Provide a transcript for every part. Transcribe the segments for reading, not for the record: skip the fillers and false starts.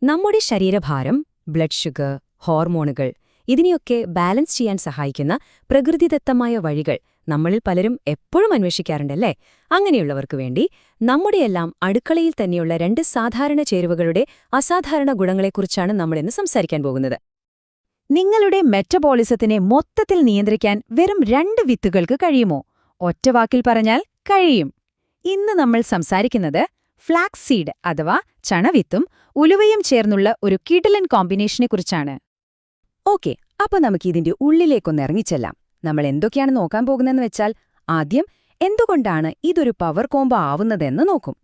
നമ്മുടെ ശരീരഭാരം, blood sugar, ഹോർമോണുകൾ ഇതിനെയൊക്കെ ബാലൻസ് ചെയ്യാൻ സഹായിക്കുന്ന പ്രകൃതിദത്തമായ വഴികൾ നമ്മളിൽ പലരും എപ്പോഴും അന്വേഷിക്കാറുണ്ടല്ലേ? അങ്ങനെയുള്ളവർക്കു വേണ്ടി നമ്മുടെയെല്ലാം അടുക്കളയിൽ തന്നെയുള്ള രണ്ട് സാധാരണ ചേരുവകളുടെ അസാധാരണ ഗുണങ്ങളെക്കുറിച്ചാണ് നമ്മളിന്ന് സംസാരിക്കാൻ പോകുന്നത്. നിങ്ങളുടെ മെറ്റബോളിസത്തിനെ മൊത്തത്തിൽ നിയന്ത്രിക്കാൻ വെറും 2 വിത്തുകൾക്ക് കഴിയുമോ? ഒറ്റവാക്കിൽ പറഞ്ഞാൽ കഴിയും. ഇന്ന് നമ്മൾ സംസാരിക്കുന്നത് ഫ്ലാക്സ് സീഡ് അഥവാ ചണവിത്തും ഉലുവയും ചേർന്നുള്ള ഒരു കിടിലൻ കോമ്പിനേഷനെക്കുറിച്ചാണ്. ഓക്കെ, അപ്പൊ നമുക്കിതിന്റെ ഉള്ളിലേക്കൊന്ന് ഇറങ്ങിച്ചെല്ലാം. നമ്മൾ എന്തൊക്കെയാണ് നോക്കാൻ പോകുന്നതെന്ന് വെച്ചാൽ, ആദ്യം എന്തുകൊണ്ടാണ് ഇതൊരു പവർ കോംബോ ആവുന്നതെന്ന് നോക്കും.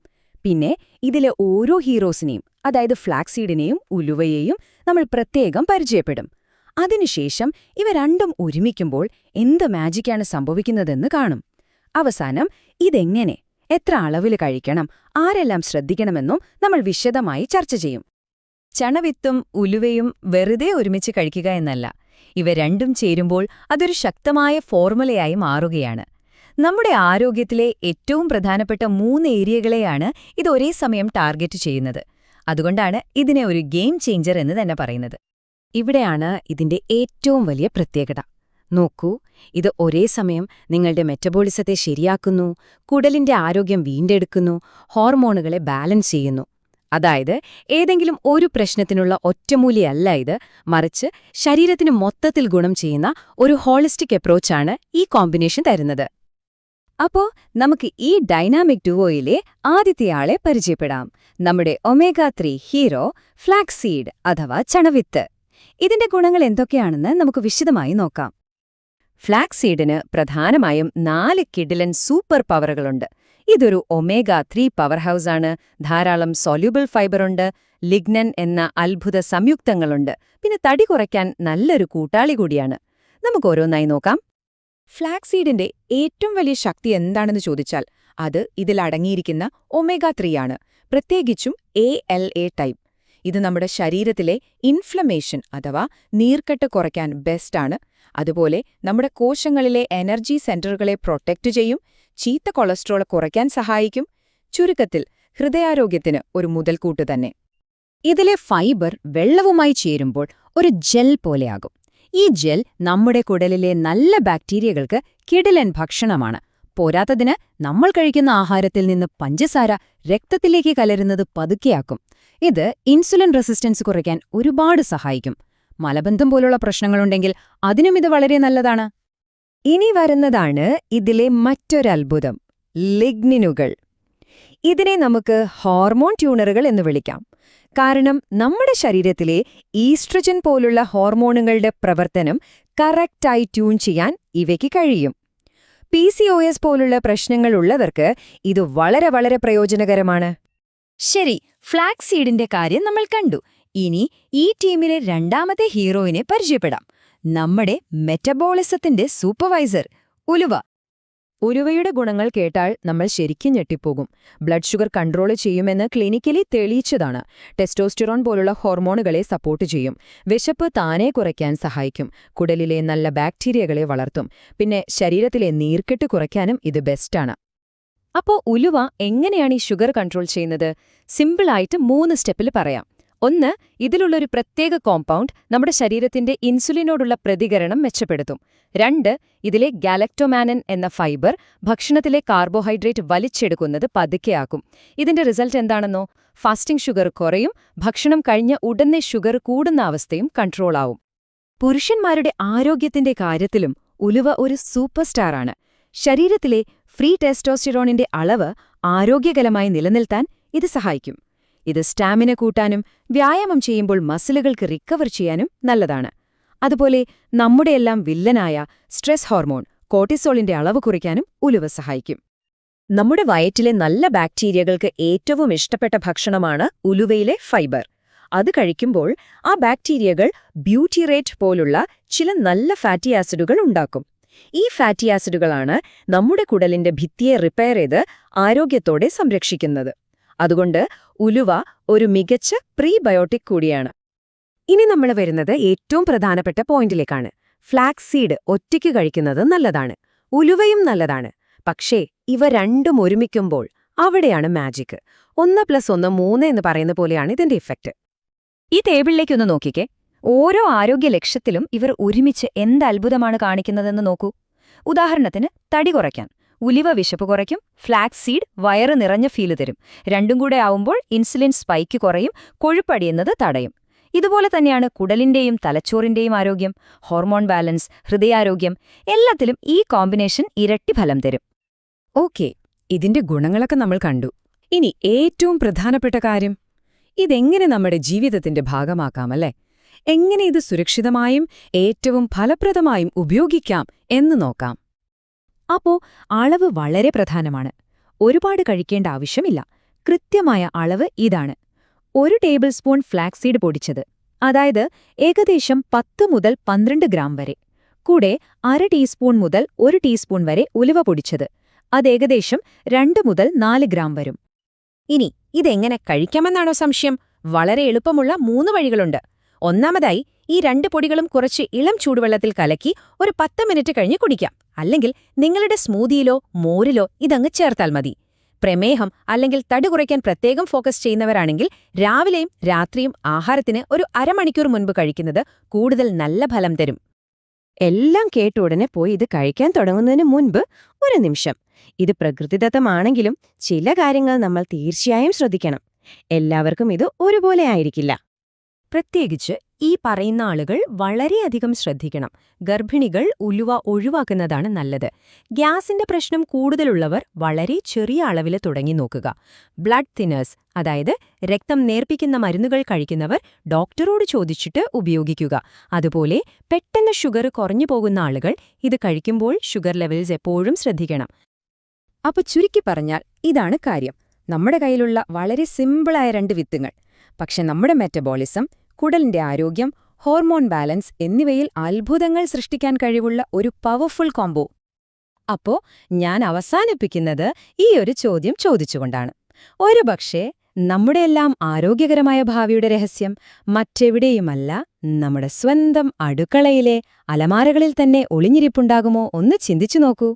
പിന്നെ ഇതിലെ ഓരോ ഹീറോസിനെയും, അതായത് ഫ്ലാക്സ് സീഡിനെയും ഉലുവയെയും നമ്മൾ പ്രത്യേകം പരിചയപ്പെടും. അതിനുശേഷം ഇവ രണ്ടും ഒരുമിക്കുമ്പോൾ എന്ത് മാജിക്കാണ് സംഭവിക്കുന്നതെന്ന് കാണും. അവസാനം ഇതെങ്ങനെ, എത്ര അളവിൽ കഴിക്കണം, ആരെല്ലാം ശ്രദ്ധിക്കണമെന്നും നമ്മൾ വിശദമായി ചർച്ച ചെയ്യും. ചണവിത്തും ഉലുവയും വെറുതെ ഒരുമിച്ച് കഴിക്കുക എന്നല്ല, ഇവ രണ്ടും ചേരുമ്പോൾ അതൊരു ശക്തമായ ഫോർമുലയായി മാറുകയാണ്. നമ്മുടെ ആരോഗ്യത്തിലെ ഏറ്റവും പ്രധാനപ്പെട്ട 3 ഏരിയകളെയാണ് ഇത് ഒരേ സമയം ടാർഗറ്റ് ചെയ്യുന്നത്. അതുകൊണ്ടാണ് ഇതിനെ ഒരു ഗെയിം ചേഞ്ചർ എന്ന് തന്നെ പറയുന്നത്. ഇവിടെയാണ് ഇതിന്റെ ഏറ്റവും വലിയ പ്രത്യേകത. നോക്കൂ, ഇത് ഒരേ സമയം നിങ്ങളുടെ മെറ്റബോളിസത്തെ ശരിയാക്കുന്നു, കുടലിന്റെ ആരോഗ്യം വീണ്ടെടുക്കുന്നു, ഹോർമോണുകളെ ബാലൻസ് ചെയ്യുന്നു. അതായത് ഏതെങ്കിലും ഒരു പ്രശ്നത്തിനുള്ള ഒറ്റമൂലിയല്ല ഇത്, മറിച്ച് ശരീരത്തിന് മൊത്തത്തിൽ ഗുണം ചെയ്യുന്ന ഒരു ഹോളിസ്റ്റിക് അപ്രോച്ചാണ് ഈ കോമ്പിനേഷൻ തരുന്നത്. അപ്പോ നമുക്ക് ഈ ഡൈനാമിക് ഡുവോയിലെ ആദ്യത്തെയാളെ പരിചയപ്പെടാം. നമ്മുടെ ഒമേഗ-3 ഹീറോ ഫ്ലാക്സ് സീഡ് അഥവാ ചണവിത്ത്. ഇതിന്റെ ഗുണങ്ങൾ എന്തൊക്കെയാണെന്ന് നമുക്ക് വിശദമായി നോക്കാം. ഫ്ലാക്സ് സീഡിന് പ്രധാനമായും 4 കിടിലൻ സൂപ്പർ പവറുകളുണ്ട്. ഇതൊരു ഒമേഗ-3 പവർ ഹൗസാണ്. ധാരാളം സോല്യൂബിൾ ഫൈബറുണ്ട്, ലിഗ്നൻ എന്ന അത്ഭുത സംയുക്തങ്ങളുണ്ട്, പിന്നെ തടി കുറയ്ക്കാൻ നല്ലൊരു കൂട്ടാളി കൂടിയാണ്. നമുക്ക് ഓരോന്നായി നോക്കാം. ഫ്ലാക്സ് സീഡിന്റെ ഏറ്റവും വലിയ ശക്തി എന്താണെന്ന് ചോദിച്ചാൽ അത് ഇതിലടങ്ങിയിരിക്കുന്ന ഒമേഗ-3 ആണ്, പ്രത്യേകിച്ചും ALA ടൈപ്പ്. ഇത് നമ്മുടെ ശരീരത്തിലെ ഇൻഫ്ലമേഷൻ അഥവാ നീർക്കെട്ട് കുറയ്ക്കാൻ ബെസ്റ്റാണ്. അതുപോലെ നമ്മുടെ കോശങ്ങളിലെ എനർജി സെന്ററുകളെ പ്രൊട്ടക്റ്റ് ചെയ്യും, ചീത്ത കൊളസ്ട്രോൾ കുറയ്ക്കാൻ സഹായിക്കും. ചുരുക്കത്തിൽ ഹൃദയാരോഗ്യത്തിന് ഒരു മുതൽക്കൂട്ട് തന്നെ. ഇതിലെ ഫൈബർ വെള്ളവുമായി ചേരുമ്പോൾ ഒരു ജെൽ പോലെയാകും. ഈ ജെൽ നമ്മുടെ കുടലിലെ നല്ല ബാക്ടീരിയകൾക്ക് കിടിലൻ ഭക്ഷണമാണ്. പോരാത്തതിന് നമ്മൾ കഴിക്കുന്ന ആഹാരത്തിൽ നിന്ന് പഞ്ചസാര രക്തത്തിലേക്ക് കലരുന്നത് പതുക്കെയാക്കും. ഇത് ഇൻസുലിൻ റെസിസ്റ്റൻസ് കുറയ്ക്കാൻ ഒരുപാട് സഹായിക്കും. മലബന്ധം പോലുള്ള പ്രശ്നങ്ങളുണ്ടെങ്കിൽ അതിനും ഇത് വളരെ നല്ലതാണ്. ഇനി വരുന്നതാണ് ഇതിലെ മറ്റൊരത്ഭുതം, ലിഗ്നിനുകൾ. ഇതിനെ നമുക്ക് ഹോർമോൺ ട്യൂണറുകൾ എന്ന് വിളിക്കാം. കാരണം നമ്മുടെ ശരീരത്തിലെ ഈസ്ട്രജൻ പോലുള്ള ഹോർമോണുകളുടെ പ്രവർത്തനം കറക്റ്റായി ട്യൂൺ ചെയ്യാൻ ഇവയ്ക്ക് കഴിയും. PCOS പോലുള്ള പ്രശ്നങ്ങളുള്ളവർക്ക് ഇത് വളരെ വളരെ പ്രയോജനകരമാണ്. ശരി, ഫ്ലാക്സ് സീഡിന്റെ കാര്യം നമ്മൾ കണ്ടു. ഇനി ഈ ടീമിലെ രണ്ടാമത്തെ ഹീറോയിനെ പരിചയപ്പെടാം. നമ്മുടെ മെറ്റബോളിസത്തിന്റെ സൂപ്പർവൈസർ ഉലുവ. ഉലുവയുടെ ഗുണങ്ങൾ കേട്ടാൽ നമ്മൾ ശരിക്കും ഞെട്ടിപ്പോകും. ബ്ലഡ് ഷുഗർ കൺട്രോൾ ചെയ്യുമെന്ന് ക്ലിനിക്കലി തെളിയിച്ചതാണ്. ടെസ്റ്റോസ്റ്റിറോൺ പോലുള്ള ഹോർമോണുകളെ സപ്പോർട്ട് ചെയ്യും. വിശപ്പ് താനെ കുറയ്ക്കാൻ സഹായിക്കും. കുടലിലെ നല്ല ബാക്ടീരിയകളെ വളർത്തും. പിന്നെ ശരീരത്തിലെ നീർക്കെട്ട് കുറയ്ക്കാനും ഇത് ബെസ്റ്റാണ്. അപ്പോ ഉലുവ എങ്ങനെയാണ് ഈ ഷുഗർ കൺട്രോൾ ചെയ്യുന്നത്? സിമ്പിളായിട്ട് 3 സ്റ്റെപ്പിൽ പറയാം. 1, ഇതിലുള്ളൊരു പ്രത്യേക കോമ്പൗണ്ട് നമ്മുടെ ശരീരത്തിന്റെ ഇൻസുലിനോടുള്ള പ്രതികരണം മെച്ചപ്പെടുത്തും. 2, ഇതിലെ ഗാലക്ടോമാനൻ എന്ന ഫൈബർ ഭക്ഷണത്തിലെ കാർബോഹൈഡ്രേറ്റ് വലിച്ചെടുക്കുന്നത് പതുക്കെയാക്കും. ഇതിന്റെ റിസൾട്ട് എന്താണെന്നോ? ഫാസ്റ്റിംഗ് ഷുഗർ കുറയും, ഭക്ഷണം കഴിഞ്ഞ ഉടനെ ഷുഗർ കൂടുന്ന അവസ്ഥയും കൺട്രോളാവും. പുരുഷന്മാരുടെ ആരോഗ്യത്തിന്റെ കാര്യത്തിലും ഉലുവ ഒരു സൂപ്പർ സ്റ്റാറാണ്. ശരീരത്തിലെ ഫ്രീ ടെസ്റ്റോസ്റ്റിറോണിന്റെ അളവ് ആരോഗ്യകരമായി നിലനിർത്താൻ ഇത് സഹായിക്കും. ഇത് സ്റ്റാമിന കൂട്ടാനും വ്യായാമം ചെയ്യുമ്പോൾ മസിലുകൾക്ക് റിക്കവർ ചെയ്യാനും നല്ലതാണ്. അതുപോലെ നമ്മുടെയെല്ലാം വില്ലനായ സ്ട്രെസ് ഹോർമോൺ കോർട്ടിസോളിന്റെ അളവ് കുറയ്ക്കാനും ഉലുവ സഹായിക്കും. നമ്മുടെ വയറ്റിലെ നല്ല ബാക്ടീരിയകൾക്ക് ഏറ്റവും ഇഷ്ടപ്പെട്ട ഭക്ഷണമാണ് ഉലുവയിലെ ഫൈബർ. അത് കഴിക്കുമ്പോൾ ആ ബാക്ടീരിയകൾ ബ്യൂട്ടിറേറ്റ് പോലുള്ള ചില നല്ല ഫാറ്റി ആസിഡുകൾ ഉണ്ടാക്കും. ഈ ഫാറ്റി ആസിഡുകളാണ് നമ്മുടെ കുടലിന്റെ ഭിത്തിയെ റിപ്പയർ ചെയ്ത് ആരോഗ്യത്തോടെ സംരക്ഷിക്കുന്നത്. അതുകൊണ്ട് ഉലുവ ഒരു മികച്ച പ്രീബയോട്ടിക് കൂടിയാണ്. ഇനി നമ്മൾ വരുന്നത് ഏറ്റവും പ്രധാനപ്പെട്ട പോയിന്റിലേക്കാണ്. ഫ്ലാക്സ് സീഡ് ഒറ്റയ്ക്ക് കഴിക്കുന്നത് നല്ലതാണ്, ഉലുവയും നല്ലതാണ്. പക്ഷേ ഇവ രണ്ടും ഒരുമിക്കുമ്പോൾ അവിടെയാണ് മാജിക്. 1+1 3 എന്ന് പറയുന്ന പോലെയാണ് ഇതിന്റെ ഇഫക്റ്റ്. ഈ ടേബിളിലേക്കൊന്ന് നോക്കിക്കേ. ഓരോ ആരോഗ്യ ലക്ഷ്യത്തിലും ഇവർ ഒരുമിച്ച് എന്ത് അത്ഭുതമാണ് കാണിക്കുന്നതെന്ന് നോക്കൂ. ഉദാഹരണത്തിന്, തടി കുറയ്ക്കാൻ ഉലിവ വിശപ്പ് കുറയ്ക്കും, ഫ്ലാക്സ് സീഡ് വയറ് നിറഞ്ഞ ഫീല് തരും. രണ്ടും കൂടെ ആവുമ്പോൾ ഇൻസുലിൻ സ്പൈക്ക് കുറയും, കൊഴുപ്പടിയുന്നത് തടയും. ഇതുപോലെ തന്നെയാണ് കുടലിന്റെയും തലച്ചോറിന്റെയും ആരോഗ്യം, ഹോർമോൺ ബാലൻസ്, ഹൃദയാരോഗ്യം, എല്ലാത്തിലും ഈ കോമ്പിനേഷൻ ഇരട്ടി ഫലം തരും. ഓക്കെ, ഇതിന്റെ ഗുണങ്ങളൊക്കെ നമ്മൾ കണ്ടു. ഇനി ഏറ്റവും പ്രധാനപ്പെട്ട കാര്യം, ഇതെങ്ങനെ നമ്മുടെ ജീവിതത്തിന്റെ ഭാഗമാക്കാമല്ലേ? എങ്ങനെ ഇത് സുരക്ഷിതമായും ഏറ്റവും ഫലപ്രദമായും ഉപയോഗിക്കാം എന്ന് നോക്കാം. അപ്പോ അളവ് വളരെ പ്രധാനമാണ്. ഒരുപാട് കഴിക്കേണ്ട ആവശ്യമില്ല. കൃത്യമായ അളവ് ഇതാണ്: 1 ടേബിൾ സ്പൂൺ ഫ്ലാക്സീഡ് പൊടിച്ചത്, അതായത് ഏകദേശം 10 മുതൽ 12 ഗ്രാം വരെ. കൂടെ 1/2 ടീസ്പൂൺ മുതൽ 1 ടീസ്പൂൺ വരെ ഉലുവ പൊടിച്ചത്, അതേകദേശം 2 മുതൽ 4 ഗ്രാം വരും. ഇനി ഇതെങ്ങനെ കഴിക്കാമെന്നാണോ സംശയം? വളരെ എളുപ്പമുള്ള 3 വഴികളുണ്ട്. ഒന്നാമതായി, ഈ 2 പൊടികളും കുറച്ച് ഇളം ചൂടുവെള്ളത്തിൽ കലക്കി ഒരു 10 മിനിറ്റ് കഴിഞ്ഞ് കുടിക്കാം. അല്ലെങ്കിൽ നിങ്ങളുടെ സ്മൂതിയിലോ മോരിലോ ഇതങ്ങ് ചേർത്താൽ മതി. പ്രമേഹം അല്ലെങ്കിൽ തടി കുറയ്ക്കാൻ പ്രത്യേകം ഫോക്കസ് ചെയ്യുന്നവരാണെങ്കിൽ രാവിലെയും രാത്രിയും ആഹാരത്തിന് ഒരു അരമണിക്കൂർ മുൻപ് കഴിക്കുന്നത് കൂടുതൽ നല്ല ഫലം തരും. എല്ലാം കേട്ട ഉടനെ പോയി ഇത് കഴിക്കാൻ തുടങ്ങുന്നതിന് മുൻപ് ഒരു നിമിഷം. ഇത് പ്രകൃതിദത്തമാണെങ്കിലും ചില കാര്യങ്ങൾ നമ്മൾ തീർച്ചയായും ശ്രദ്ധിക്കണം. എല്ലാവർക്കും ഇത് ഒരുപോലെ ആയിരിക്കില്ല. പ്രത്യേകിച്ച് ഈ പറയുന്ന ആളുകൾ വളരെയധികം ശ്രദ്ധിക്കണം. ഗർഭിണികൾ ഉലുവ ഒഴിവാക്കുന്നതാണ് നല്ലത്. ഗ്യാസിന്റെ പ്രശ്നം കൂടുതലുള്ളവർ വളരെ ചെറിയ അളവിൽ തുടങ്ങി നോക്കുക. ബ്ലഡ് തിന്നേഴ്സ്, അതായത് രക്തം നേർപ്പിക്കുന്ന മരുന്നുകൾ കഴിക്കുന്നവർ ഡോക്ടറോട് ചോദിച്ചിട്ട് ഉപയോഗിക്കുക. അതുപോലെ പെട്ടെന്ന് ഷുഗർ കുറഞ്ഞു പോകുന്ന ആളുകൾ ഇത് കഴിക്കുമ്പോൾ ഷുഗർ ലെവൽസ് എപ്പോഴും ശ്രദ്ധിക്കണം. അപ്പൊ ചുരുക്കി പറഞ്ഞാൽ ഇതാണ് കാര്യം. നമ്മുടെ കയ്യിലുള്ള വളരെ സിമ്പിളായ 2 വിത്തുകൾ. പക്ഷെ നമ്മുടെ മെറ്റബോളിസം, കുടലിന്റെ ആരോഗ്യം, ഹോർമോൺ ബാലൻസ് എന്നിവയിൽ അത്ഭുതങ്ങൾ സൃഷ്ടിക്കാൻ കഴിവുള്ള ഒരു പവർഫുൾ കോംബോ. അപ്പോ ഞാൻ അവസാനിപ്പിക്കുന്നത് ഈ ഒരു ചോദ്യം ചോദിച്ചുകൊണ്ടാണ്. ഒരുപക്ഷേ നമ്മുടെയെല്ലാം ആരോഗ്യകരമായ ഭാവിയുടെ രഹസ്യം മറ്റെവിടെയുമല്ല, നമ്മുടെ സ്വന്തം അടുക്കളയിലെ അലമാരകളിൽ തന്നെ ഒളിഞ്ഞിരിപ്പുണ്ടാകുമോ? ഒന്ന് ചിന്തിച്ചു നോക്കൂ.